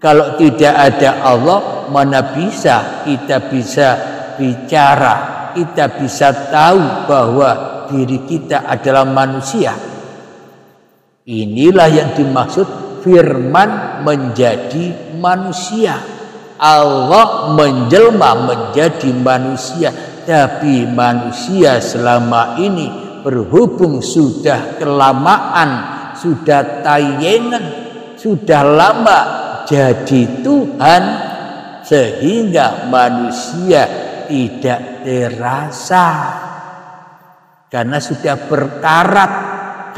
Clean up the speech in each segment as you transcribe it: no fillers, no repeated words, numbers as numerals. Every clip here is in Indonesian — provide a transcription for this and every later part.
Kalau tidak ada Allah, mana bisa kita bisa bicara, kita bisa tahu bahwa diri kita adalah manusia. Inilah yang dimaksud firman menjadi manusia. Allah menjelma menjadi manusia, tapi manusia selama ini berhubung sudah kelamaan, sudah tayengan, sudah lama jadi Tuhan, sehingga manusia tidak terasa karena sudah berkarat,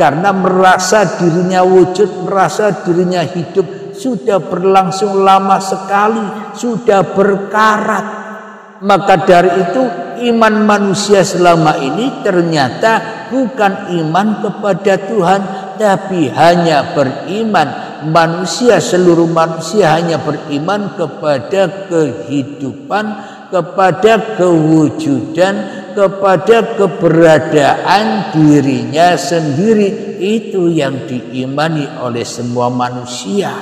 karena merasa dirinya wujud, merasa dirinya hidup, sudah berlangsung lama sekali, sudah berkarat. Maka dari itu iman manusia selama ini ternyata bukan iman kepada Tuhan, tapi hanya beriman. Manusia, seluruh manusia hanya beriman kepada kehidupan, kepada kewujudan, kepada keberadaan dirinya sendiri. Itu yang diimani oleh semua manusia.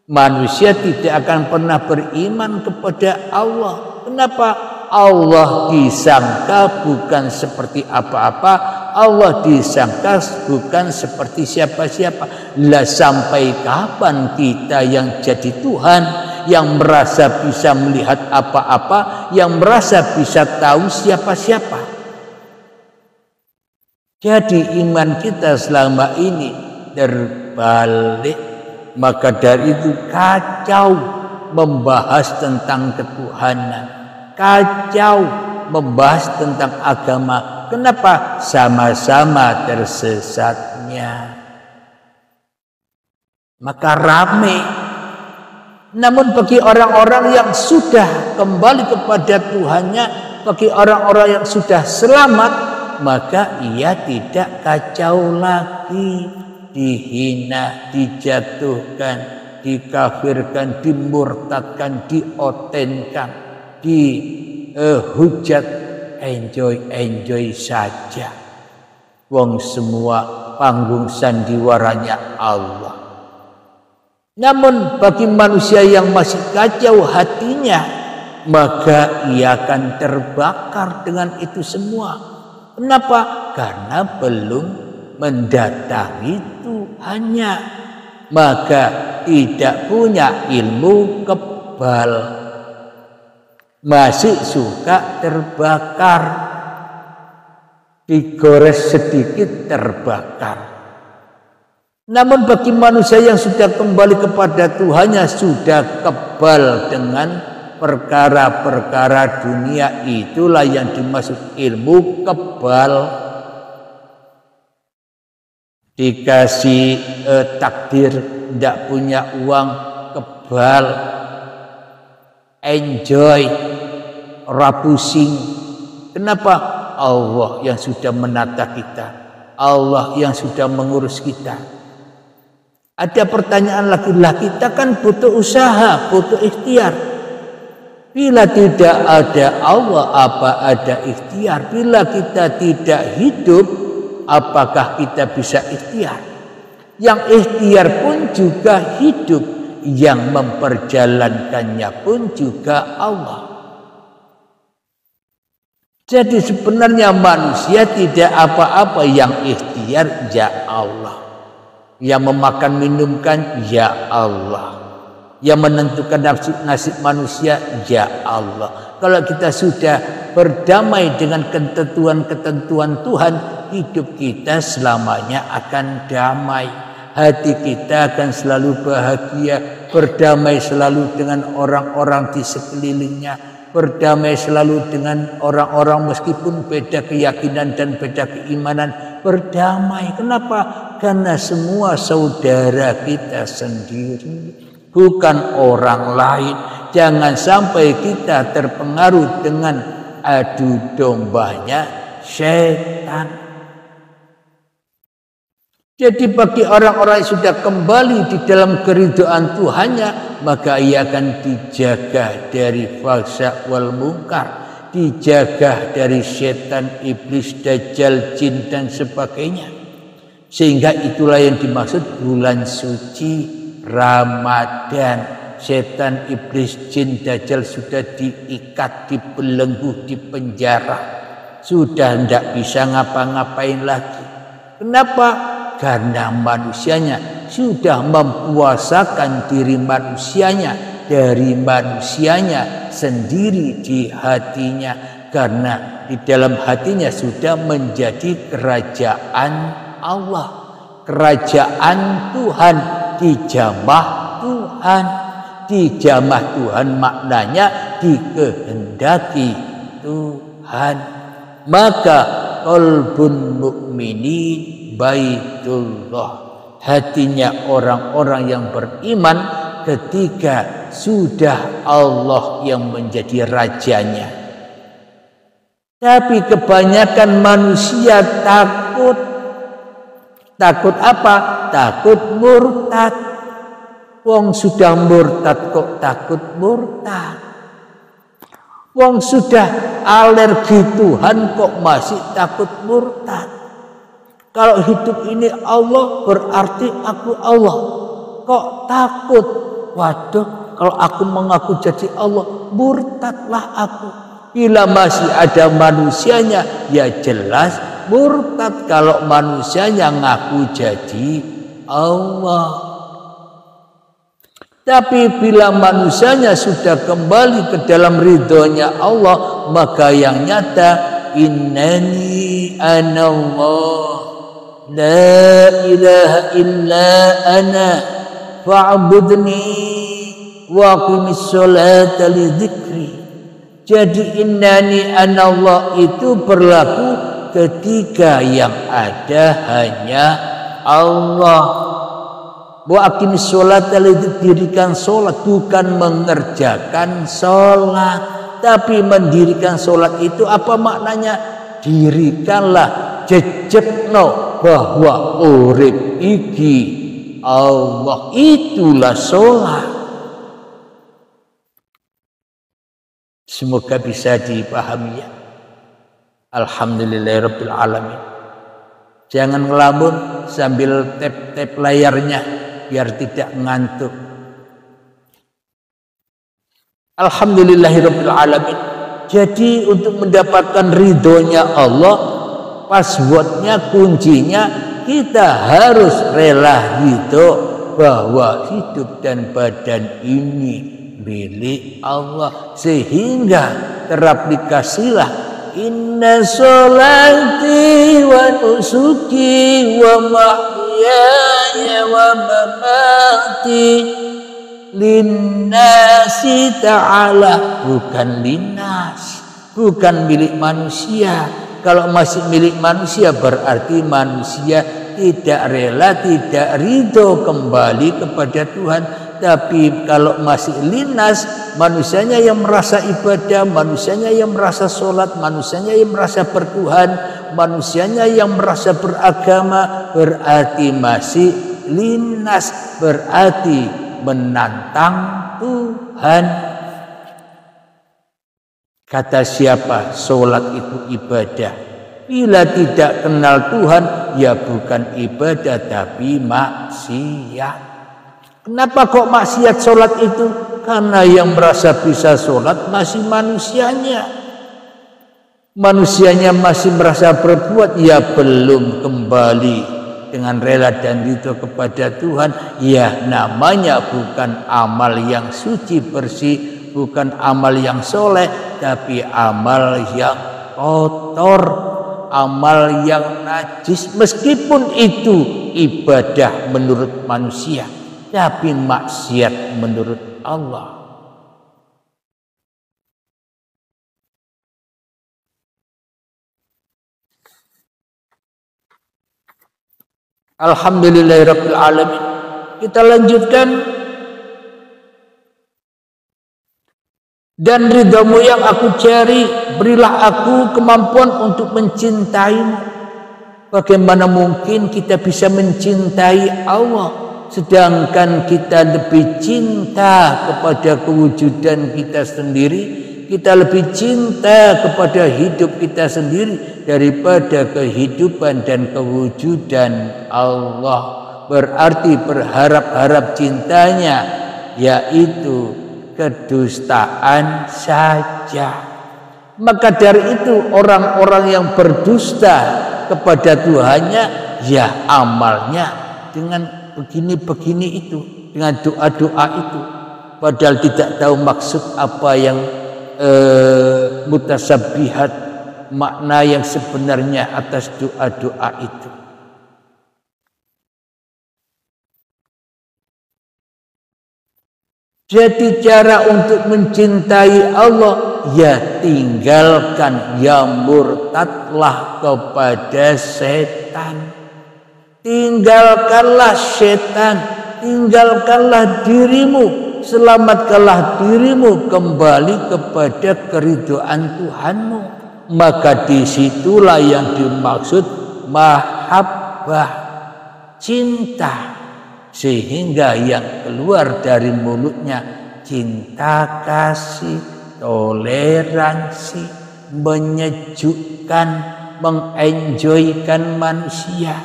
Manusia tidak akan pernah beriman kepada Allah. Kenapa? Allah disangka bukan seperti apa-apa, Allah disangka bukan seperti siapa-siapa. Lah sampai kapan kita yang jadi Tuhan, yang merasa bisa melihat apa-apa, yang merasa bisa tahu siapa-siapa? Jadi iman kita selama ini terbalik. Maka dari itu kacau membahas tentang ketuhanan, kacau membahas tentang agama. Kenapa? Sama-sama tersesatnya. Maka rame. Namun bagi orang-orang yang sudah kembali kepada Tuhannya, bagi orang-orang yang sudah selamat, maka ia tidak kacau lagi. Dihina, dijatuhkan, dikafirkan, dimurtadkan, diotenkan, dihujat, enjoy saja. Wong semua panggung sandiwaranya Allah. Namun bagi manusia yang masih kacau hatinya, maka ia akan terbakar dengan itu semua. Kenapa? Karena belum mendatangi Tuhannya, maka tidak punya ilmu kebal, masih suka terbakar, digores sedikit terbakar. Namun bagi manusia yang sudah kembali kepada Tuhannya, sudah kebal dengan perkara-perkara dunia, itulah yang dimaksud ilmu kebal. Dikasih takdir tidak punya uang, kebal, enjoy, rapusing. Kenapa? Allah yang sudah menata kita, Allah yang sudah mengurus kita. Ada pertanyaan lagi, lah kita kan butuh usaha, butuh ikhtiar. Bila tidak ada Allah, apa ada ikhtiar? Bila kita tidak hidup, apakah kita bisa ikhtiar? Yang ikhtiar pun juga hidup, yang memperjalankannya pun juga Allah. Jadi sebenarnya manusia tidak apa-apa, yang ikhtiar ya Allah, yang memakan minumkan ya Allah, yang menentukan nasib manusia ya Allah. Kalau kita sudah berdamai dengan ketentuan-ketentuan Tuhan, hidup kita selamanya akan damai. Hati kita akan selalu bahagia, berdamai selalu dengan orang-orang di sekelilingnya, berdamai selalu dengan orang-orang meskipun beda keyakinan dan beda keimanan, berdamai. Kenapa? Karena semua saudara kita sendiri, bukan orang lain. Jangan sampai kita terpengaruh dengan adu dombanya setan. Jadi bagi orang-orang yang sudah kembali di dalam keridhaan Tuhannya, maka ia akan dijaga dari fahsya wal munkar, dijaga dari setan, iblis, dajjal, jin dan sebagainya. Sehingga itulah yang dimaksud bulan suci Ramadan. Setan, iblis, jin, dajjal sudah diikat, dibelenggu, dipenjara. Sudah tidak bisa ngapa-ngapain lagi. Kenapa? Karena manusianya sudah mempuasakan diri manusianya dari manusianya sendiri di hatinya. Karena di dalam hatinya sudah menjadi kerajaan Allah. Kerajaan Tuhan, dijamah Tuhan. Dijamah Tuhan maknanya dikehendaki Tuhan. Maka qalbun mukminin baitullah, hatinya orang-orang yang beriman ketika sudah Allah yang menjadi rajanya. Tapi kebanyakan manusia takut. Takut apa? Takut murtad. Wong sudah murtad kok takut murtad. Wong sudah alergi Tuhan kok masih takut murtad. Kalau hidup ini Allah berarti aku Allah. Kok takut? Waduh, kalau aku mengaku jadi Allah, murtadlah aku. Bila masih ada manusianya, ya jelas murtad kalau manusianya ngaku jadi Allah. Tapi bila manusianya sudah kembali ke dalam ridhonya Allah, maka yang nyata innani anallah la ilaha illa ana fa'budni wa aqimis sholata li dzikri. Jadi innani anallah itu berlaku ketika yang ada hanya Allah. Wa aqimis sholata, dirikan sholat, bukan mengerjakan sholat, tapi mendirikan sholat itu apa maknanya? Dirikanlah, jejekno bahwa urip iki Allah, itulah sholat. Semoga bisa dipahami ya. Alhamdulillahirabbil alamin. Jangan ngelamun sambil tap-tap layarnya biar tidak ngantuk. Alhamdulillahirabbil alamin. Jadi untuk mendapatkan ridhonya Allah, passwordnya, kuncinya, kita harus rela ridho bahwa hidup dan badan ini milik Allah, sehingga teraplikasilah inna sholati wa nusuki wa mahyaya wa mamati linnasi ta'ala, bukan linnas, bukan milik manusia. Kalau masih milik manusia berarti manusia tidak rela, tidak ridho kembali kepada Tuhan. Tapi kalau masih linnas, manusianya yang merasa ibadah, manusianya yang merasa sholat, manusianya yang merasa bertuhan, manusianya yang merasa beragama, berarti masih linnas, berarti menantang Tuhan. Kata siapa? Sholat itu ibadah. Bila tidak kenal Tuhan, ya bukan ibadah tapi maksiat. Kenapa kok maksiat sholat itu? Karena yang merasa bisa sholat masih manusianya. Manusianya masih merasa berbuat, ya belum kembali dengan rela dan ridho kepada Tuhan. Ya namanya bukan amal yang suci bersih, bukan amal yang soleh, tapi amal yang kotor, amal yang najis. Meskipun itu ibadah menurut manusia, tapi maksiat menurut Allah. Alhamdulillahirabbil alamin. Kita lanjutkan. Dan ridhamu yang aku cari, berilah aku kemampuan untuk mencintaimu. Bagaimana mungkin kita bisa mencintai Allah sedangkan kita lebih cinta kepada kewujudan kita sendiri, kita lebih cinta kepada hidup kita sendiri daripada kehidupan dan kewujudan Allah. berarti berharap-harap cintanya yaitu kedustaan saja. Maka dari itu orang-orang yang berdusta kepada Tuhannya, ya amalnya dengan begini-begini itu, dengan doa-doa itu, padahal tidak tahu maksud apa yang mutasabbihat, makna yang sebenarnya atas doa-doa itu. Jadi cara untuk mencintai Allah, ya tinggalkan, ya murtadlah kepada setan. Tinggalkanlah setan, tinggalkanlah dirimu, selamatkanlah dirimu kembali kepada keridhaan Tuhanmu. Maka disitulah yang dimaksud mahabbah, cinta. Sehingga yang keluar dari mulutnya cinta kasih, toleransi, menyejukkan, mengenjoykan manusia,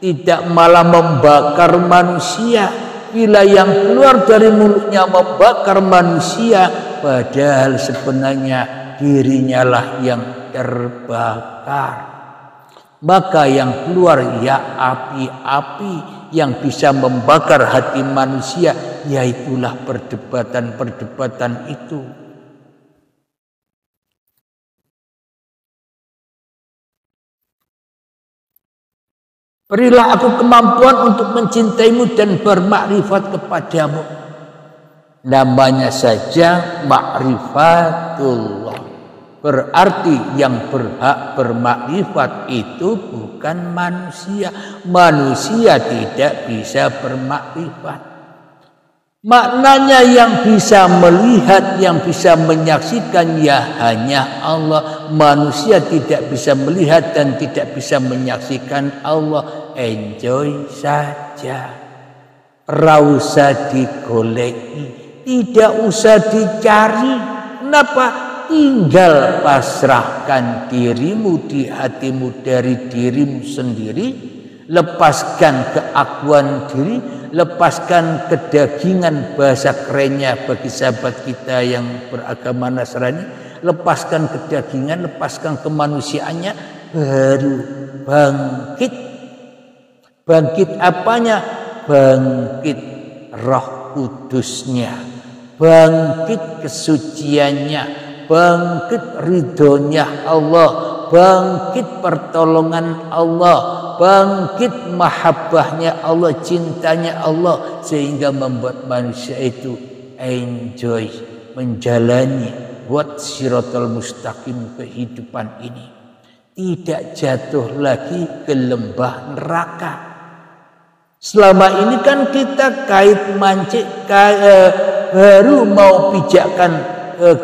tidak malah membakar manusia. Bila yang keluar dari mulutnya membakar manusia, padahal sebenarnya dirinya lah yang terbakar. Maka yang keluar ya api-api yang bisa membakar hati manusia, yaitulah perdebatan-perdebatan itu. Berilah aku kemampuan untuk mencintaimu dan bermakrifat kepadamu. Namanya saja ma'rifatullah. Berarti yang berhak bermakrifat itu bukan manusia. Manusia tidak bisa bermakrifat. Maknanya yang bisa melihat, yang bisa menyaksikan ya hanya Allah. Manusia tidak bisa melihat dan tidak bisa menyaksikan Allah. Enjoy saja. Ra usah digoleki, tidak usah dicari. Kenapa? Tinggal pasrahkan dirimu di hatimu dari dirimu sendiri, lepaskan keakuan diri, lepaskan kedagingan, bahasa kerennya bagi sahabat kita yang beragama Nasrani, lepaskan kedagingan, lepaskan kemanusiaannya, baru bangkit. Bangkit apanya? Bangkit Roh Kudusnya, bangkit kesuciannya, bangkit ridhonya Allah, bangkit pertolongan Allah, bangkit mahabbahnya Allah, cintanya Allah, sehingga membuat manusia itu enjoy menjalani buat siratal mustaqim kehidupan ini, tidak jatuh lagi ke lembah neraka. Selama ini kan kita kait mancik, baru mau pijakan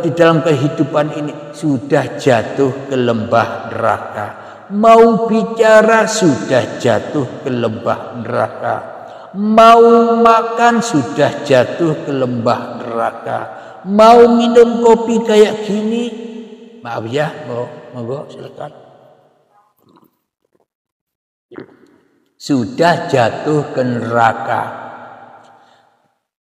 di dalam kehidupan ini sudah jatuh ke lembah neraka. Mau bicara sudah jatuh ke lembah neraka. Mau makan sudah jatuh ke lembah neraka. Mau minum kopi kayak gini, maaf ya, monggo silakan, sudah jatuh ke neraka.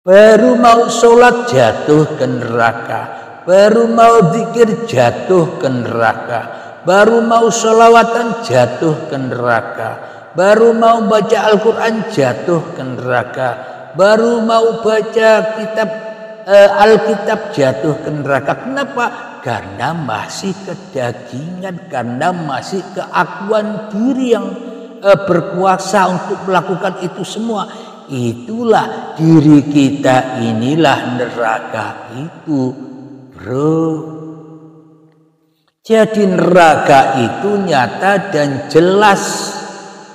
Baru mau sholat jatuh ke neraka, baru mau zikir jatuh ke neraka, baru mau sholawatan jatuh ke neraka, baru mau baca Al-Quran jatuh ke neraka, baru mau baca kitab Alkitab jatuh ke neraka. Kenapa? Karena masih kedagingan, karena masih keakuan diri yang berkuasa untuk melakukan itu semua. Itulah diri kita, inilah neraka itu, bro. Jadi neraka itu nyata dan jelas.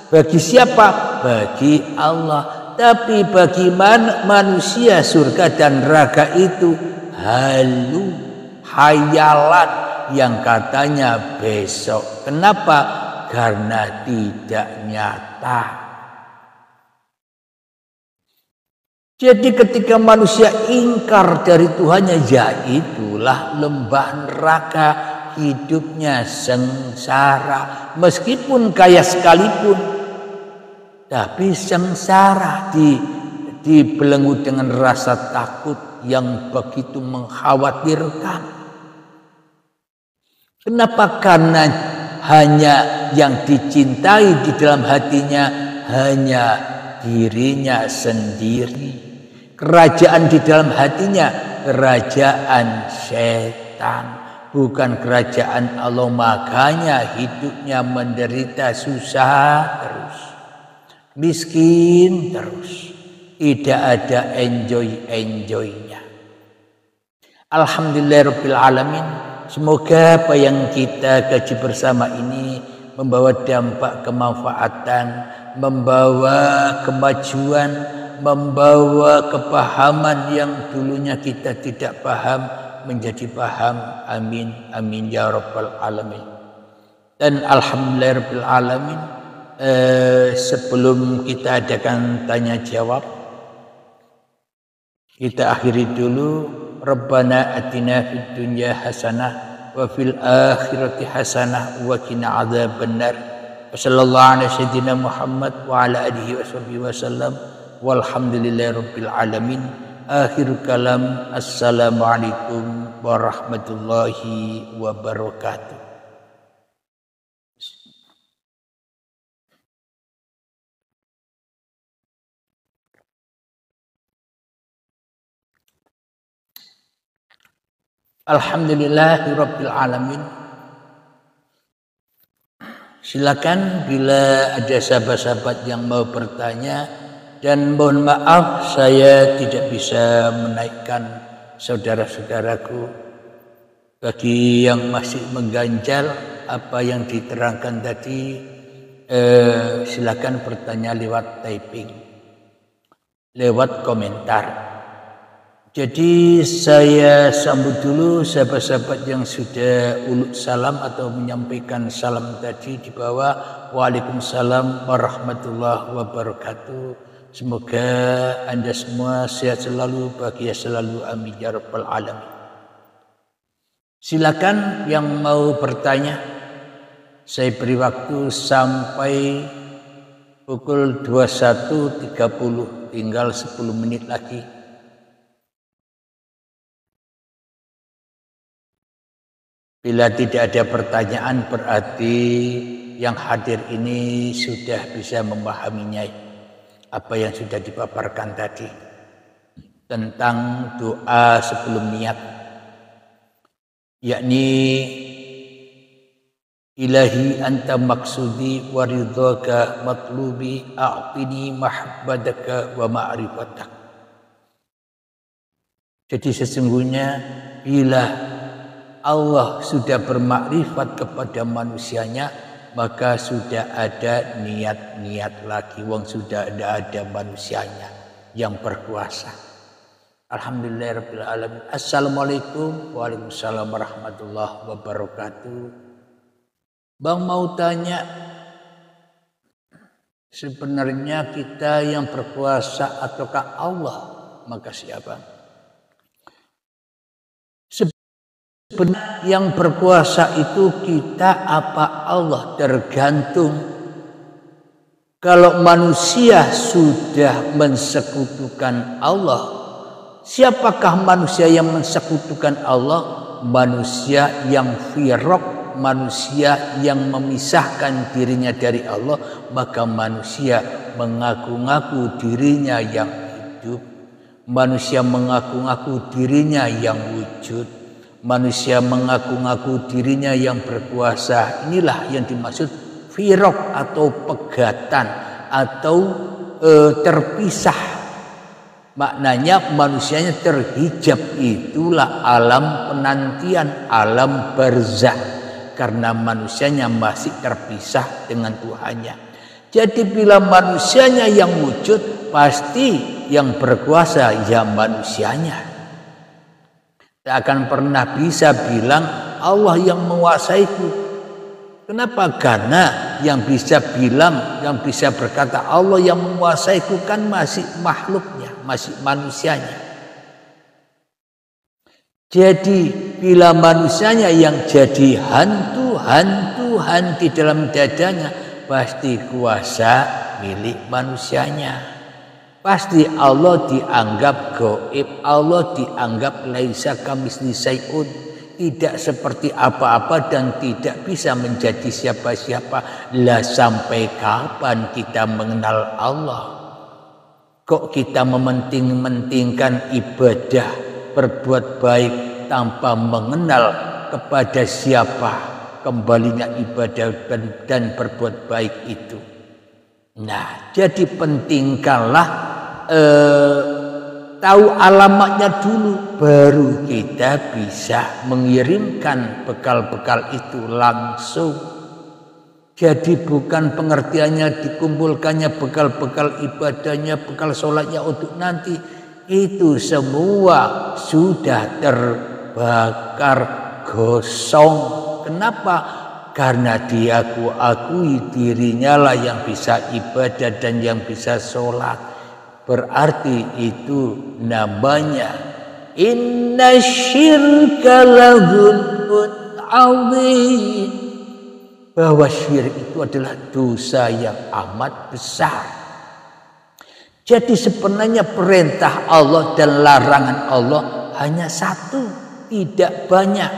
Bagi siapa? Bagi Allah. Tapi bagi manusia surga dan neraka itu halu, hayalan yang katanya besok. Kenapa? Karena tidak nyata. Jadi ketika manusia ingkar dari Tuhannya, ya itulah lembah neraka, hidupnya sengsara. Meskipun kaya sekalipun, tapi sengsara, dibelenggu dengan rasa takut yang begitu mengkhawatirkan. Kenapa? Karena hanya yang dicintai di dalam hatinya hanya dirinya sendiri. Kerajaan di dalam hatinya kerajaan setan, bukan kerajaan Allah. Makanya hidupnya menderita, susah terus, miskin terus, tidak ada enjoy-enjoynya. Alhamdulillahirabbil alamin. Semoga apa yang kita kaji bersama ini membawa dampak kemanfaatan, membawa kemajuan, membawa kepahaman yang dulunya kita tidak paham menjadi paham. Amin amin ya rabbal alamin. Dan alhamdulillahirabbil alamin, sebelum kita adakan tanya jawab, kita akhiri dulu. Rabbana atina fid dunya hasanah wa fil akhirati hasanah wa qina adzabannar. Wassallallahu ala sayyidina Muhammad wa ala alihi washabihi wasallam. Walhamdulillahirabbil alamin. Akhir kalam, assalamualaikum warahmatullahi wabarakatuh. Alhamdulillahirabbil alamin. Silakan bila ada sahabat-sahabat yang mau bertanya, dan mohon maaf saya tidak bisa menaikkan saudara-saudaraku. Bagi yang masih mengganjal apa yang diterangkan tadi, silakan bertanya lewat typing, lewat komentar. Jadi saya sambut dulu sahabat-sahabat yang sudah uluk salam atau menyampaikan salam tadi di bawah. Waalaikumsalam warahmatullahi wabarakatuh. Semoga Anda semua sehat selalu, bahagia selalu, amin ya rabbal alamin. Silakan yang mau bertanya. Saya beri waktu sampai pukul 21.30, tinggal 10 menit lagi. Bila tidak ada pertanyaan, berarti yang hadir ini sudah bisa memahaminya apa yang sudah dipaparkan tadi tentang doa sebelum niat, yakni ilahi anta maksudi wa ridhaka matlubi a'tini mahabbadaka wa ma'rifatak. Jadi sesungguhnya bila Allah sudah bermakrifat kepada manusianya, maka sudah ada niat-niat lagi. Wong sudah ada manusianya yang berkuasa. Alhamdulillahirabbil alamin. Assalamualaikum. Waalaikumsalam warahmatullahi wabarakatuh. Bang mau tanya, sebenarnya kita yang berkuasa ataukah Allah? Makasih ya Bang. Sebenarnya yang berkuasa itu kita apa Allah? Tergantung. Kalau manusia sudah mensekutukan Allah, siapakah manusia yang mensekutukan Allah? Manusia yang firaq, manusia yang memisahkan dirinya dari Allah. Maka manusia mengaku-ngaku dirinya yang hidup, manusia mengaku-ngaku dirinya yang wujud, manusia mengaku-ngaku dirinya yang berkuasa. Inilah yang dimaksud firaq atau pegatan atau terpisah. Maknanya manusianya terhijab, itulah alam penantian, alam barzakh, karena manusianya masih terpisah dengan Tuhannya. Jadi bila manusianya yang wujud, pasti yang berkuasa ya manusianya. Tak akan pernah bisa bilang Allah yang menguasaiku. Kenapa? Karena yang bisa bilang, yang bisa berkata Allah yang menguasaiku kan masih makhluknya, masih manusianya. Jadi bila manusianya yang jadi hantu di dalam dadanya, pasti kuasa milik manusianya. Pasti Allah dianggap gaib, Allah dianggap laisa kamitslihi syai'un, tidak seperti apa-apa dan tidak bisa menjadi siapa-siapa. Lah sampai kapan kita mengenal Allah? Kok kita mementingkan ibadah, berbuat baik tanpa mengenal kepada siapa kembalinya ibadah dan berbuat baik itu. Nah, jadi pentingkanlah tahu alamatnya dulu, baru kita bisa mengirimkan bekal-bekal itu langsung. Jadi bukan pengertiannya dikumpulkannya bekal-bekal ibadahnya, bekal sholatnya untuk nanti. Itu semua sudah terbakar gosong. Kenapa? Karena diakui dirinya lah yang bisa ibadah dan yang bisa sholat. Berarti itu namanya inna syirka lazulmun azim, bahwa syirik itu adalah dosa yang amat besar. Jadi sebenarnya perintah Allah dan larangan Allah hanya satu, tidak banyak,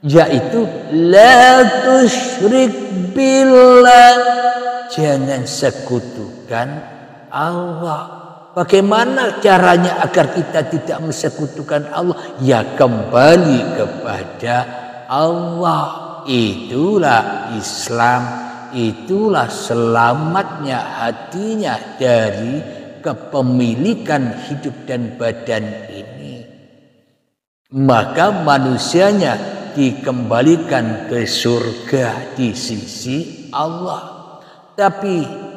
yaitu la tusyrik billah, jangan sekutukan Allah. Bagaimana caranya agar kita tidak mensekutukan Allah? Ya kembali kepada Allah. Itulah Islam, itulah selamatnya hatinya dari kepemilikan hidup dan badan ini. Maka manusianya dikembalikan ke surga di sisi Allah. Tapi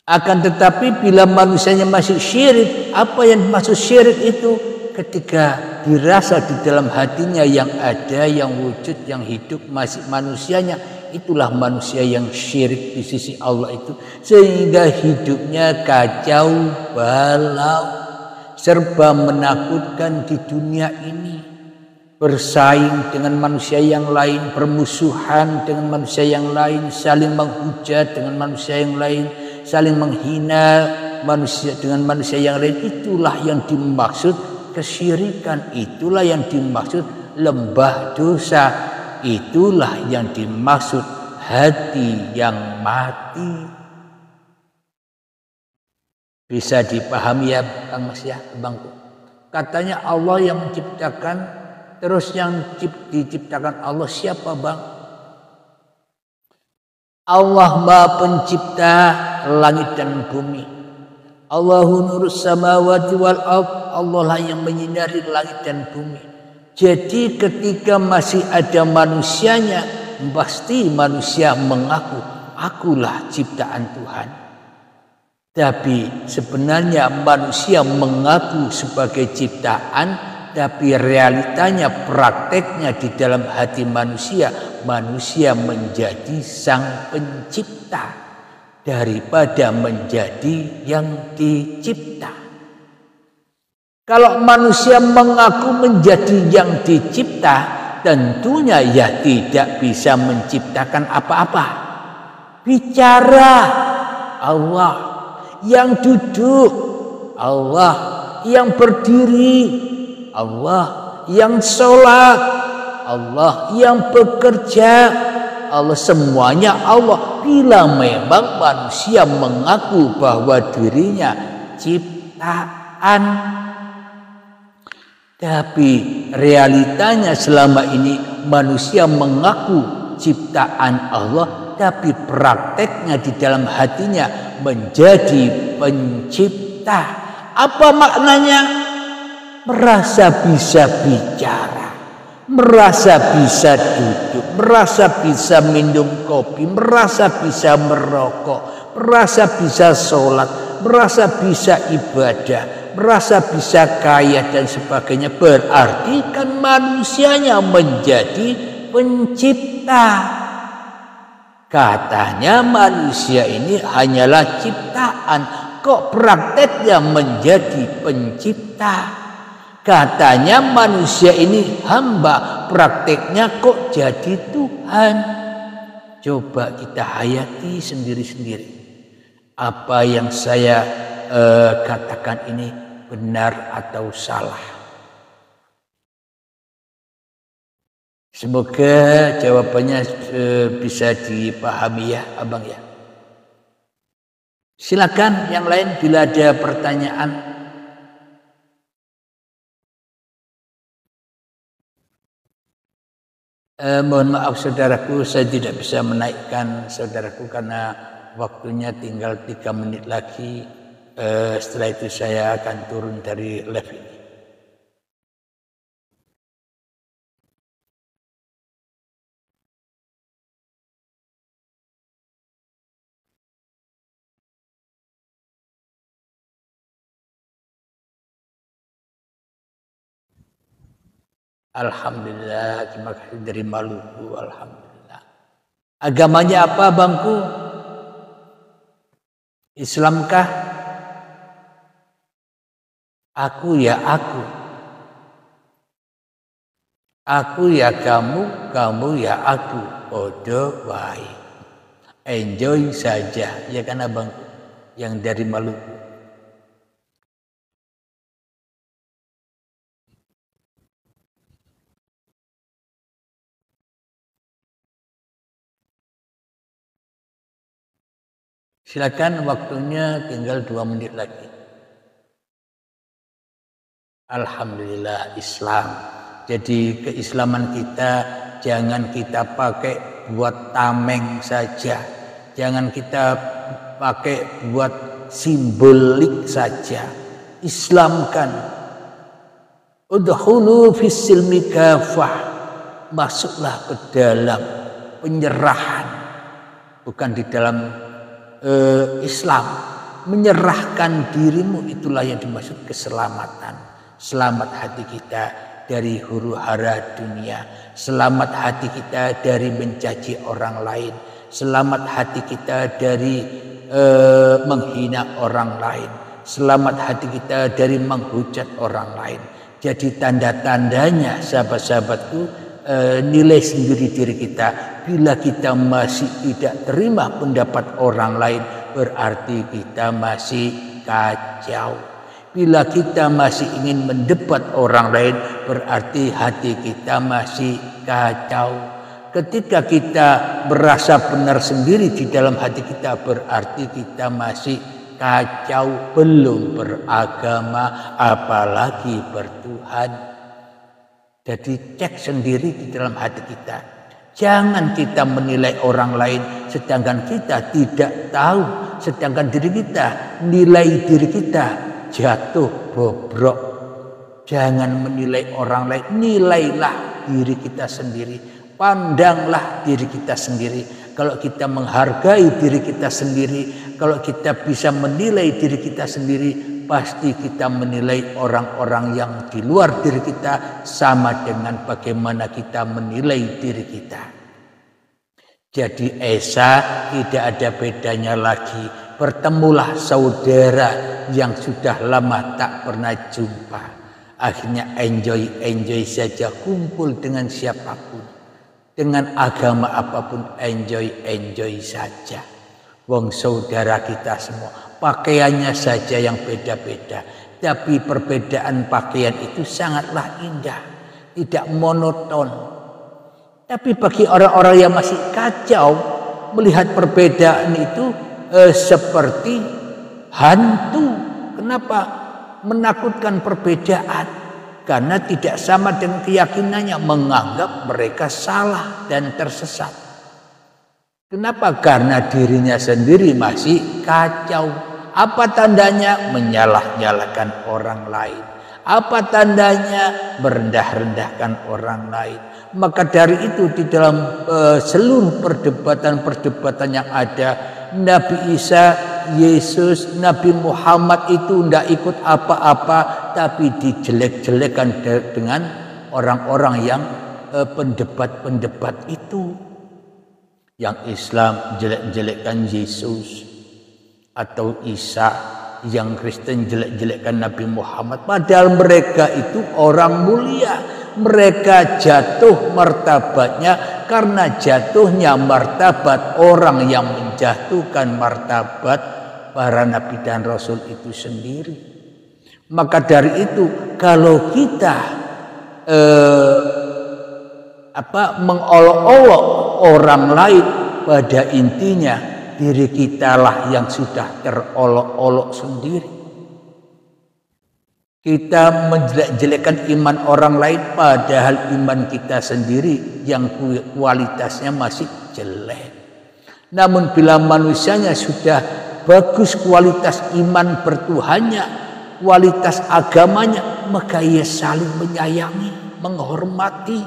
akan tetapi bila manusianya masih syirik, apa yang dimaksud syirik itu? Ketika dirasa di dalam hatinya yang ada, yang wujud, yang hidup masih manusianya, itulah manusia yang syirik di sisi Allah itu. Sehingga hidupnya kacau balau, serba menakutkan di dunia ini, bersaing dengan manusia yang lain, bermusuhan dengan manusia yang lain, saling menghujat dengan manusia yang lain, saling menghina manusia dengan manusia yang lain. Itulah yang dimaksud kesyirikan, itulah yang dimaksud lembah dosa, itulah yang dimaksud hati yang mati. Bisa dipahami ya Kang Mas ya, Bangku? Katanya Allah yang menciptakan, terus yang diciptakan Allah siapa Bang? Allah Maha Pencipta langit dan bumi. Allahu nurus samawati wal ardh, Allah lah yang menyinari langit dan bumi. Jadi ketika masih ada manusianya, pasti manusia mengaku akulah ciptaan Tuhan. Tapi sebenarnya manusia mengaku sebagai ciptaan, tapi realitanya, prakteknya di dalam hati manusia, manusia menjadi sang pencipta daripada menjadi yang dicipta. Kalau manusia mengaku menjadi yang dicipta, tentunya ya tidak bisa menciptakan apa-apa. Bicara Allah, yang duduk Allah, yang berdiri Allah, yang sholat Allah, yang bekerja Allah, semuanya Allah. Bila memang manusia mengaku bahwa dirinya ciptaan, tapi realitanya selama ini manusia mengaku ciptaan Allah, tapi prakteknya di dalam hatinya menjadi pencipta. Apa maknanya? Merasa bisa bicara, merasa bisa duduk, merasa bisa minum kopi, merasa bisa merokok, merasa bisa sholat, merasa bisa ibadah, merasa bisa kaya dan sebagainya. Berarti kan manusianya menjadi pencipta. Katanya manusia ini hanyalah ciptaan, kok prakteknya menjadi pencipta. Katanya manusia ini hamba, prakteknya kok jadi Tuhan. Coba kita hayati sendiri-sendiri. Apa yang saya katakan ini benar atau salah? Semoga jawabannya bisa dipahami ya abang ya. Silakan yang lain bila ada pertanyaan. Mohon maaf saudaraku, saya tidak bisa menaikkan saudaraku karena waktunya tinggal 3 menit lagi. Setelah itu saya akan turun dari live ini. Alhamdulillah, terima kasih dari Maluku. Alhamdulillah. Agamanya apa bangku? Islamkah? Aku ya aku. Aku ya kamu, kamu ya aku. Podo wae. Enjoy saja, ya kan abangku? Yang dari Maluku. Silakan, waktunya tinggal 2 menit lagi. Alhamdulillah Islam. Jadi keislaman kita jangan kita pakai buat tameng saja. Jangan kita pakai buat simbolik saja. Islamkan. Udkhulu fis-silmi kafah. Masuklah ke dalam penyerahan. Bukan di dalam Islam, menyerahkan dirimu, itulah yang dimaksud keselamatan. Selamat hati kita dari huru hara dunia, selamat hati kita dari mencaci orang lain, selamat hati kita dari menghina orang lain, selamat hati kita dari menghujat orang lain. Jadi tanda-tandanya sahabat-sahabatku, nilai sendiri diri kita. Bila kita masih tidak terima pendapat orang lain, berarti kita masih kacau. Bila kita masih ingin mendebat orang lain, berarti hati kita masih kacau. Ketika kita merasa benar sendiri di dalam hati kita, berarti kita masih kacau, belum beragama, apalagi bertuhan. Jadi cek sendiri di dalam hati kita. Jangan kita menilai orang lain sedangkan kita tidak tahu, sedangkan diri kita, nilai diri kita jatuh bobrok. Jangan menilai orang lain, nilailah diri kita sendiri, pandanglah diri kita sendiri. Kalau kita menghargai diri kita sendiri, kalau kita bisa menilai diri kita sendiri, pasti kita menilai orang-orang yang di luar diri kita sama dengan bagaimana kita menilai diri kita. Jadi Esa tidak ada bedanya lagi. Bertemulah saudara yang sudah lama tak pernah jumpa. Akhirnya enjoy saja, kumpul dengan siapapun. Dengan agama apapun enjoy saja. Wong saudara kita semua, pakaiannya saja yang beda-beda, tapi perbedaan pakaian itu sangatlah indah, tidak monoton. Tapi bagi orang-orang yang masih kacau, melihat perbedaan itu seperti hantu. Kenapa? Menakutkan perbedaan. Karena tidak sama dengan keyakinannya, menganggap mereka salah dan tersesat. Kenapa? Karena dirinya sendiri masih kacau. Apa tandanya? Menyalah-nyalahkan orang lain. Apa tandanya? Merendah-rendahkan orang lain. Maka dari itu di dalam seluruh perdebatan-perdebatan yang ada, Nabi Isa, Yesus, Nabi Muhammad itu tidak ikut apa-apa, tapi dijelek-jelekan dengan orang-orang yang pendebat-pendebat itu. Yang Islam jelek-jelekkan Yesus atau Isa, yang Kristen jelek-jelekkan Nabi Muhammad. Padahal mereka itu orang mulia. Mereka jatuh martabatnya karena jatuhnya martabat orang yang menjatuhkan martabat para nabi dan rasul itu sendiri. Maka dari itu kalau kita mengolok-olok orang lain, pada intinya diri kitalah yang sudah terolok-olok sendiri. Kita menjelek-jelekkan iman orang lain, padahal iman kita sendiri yang kualitasnya masih jelek. Namun bila manusianya sudah bagus kualitas iman bertuhannya, kualitas agamanya, maka ia saling menyayangi, menghormati,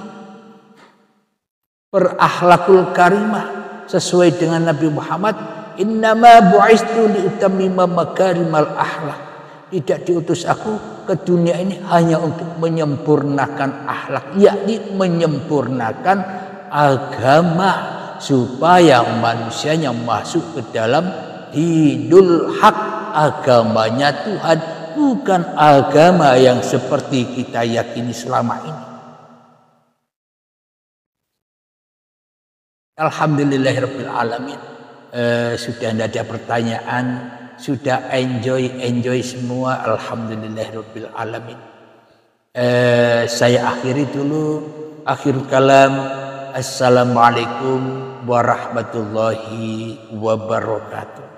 berakhlakul karimah sesuai dengan Nabi Muhammad, innama bu'istu liutammima makarimal akhlak. Tidak diutus aku ke dunia ini hanya untuk menyempurnakan akhlak, yakni menyempurnakan agama supaya manusianya masuk ke dalam dinul haq, agamanya Tuhan, bukan agama yang seperti kita yakini selama ini. Alhamdulillahirabbil alamin. Sudah tidak ada pertanyaan, sudah enjoy semua. Alhamdulillahirabbil alamin. Saya akhiri dulu. Akhir kalam. Assalamualaikum warahmatullahi wabarakatuh.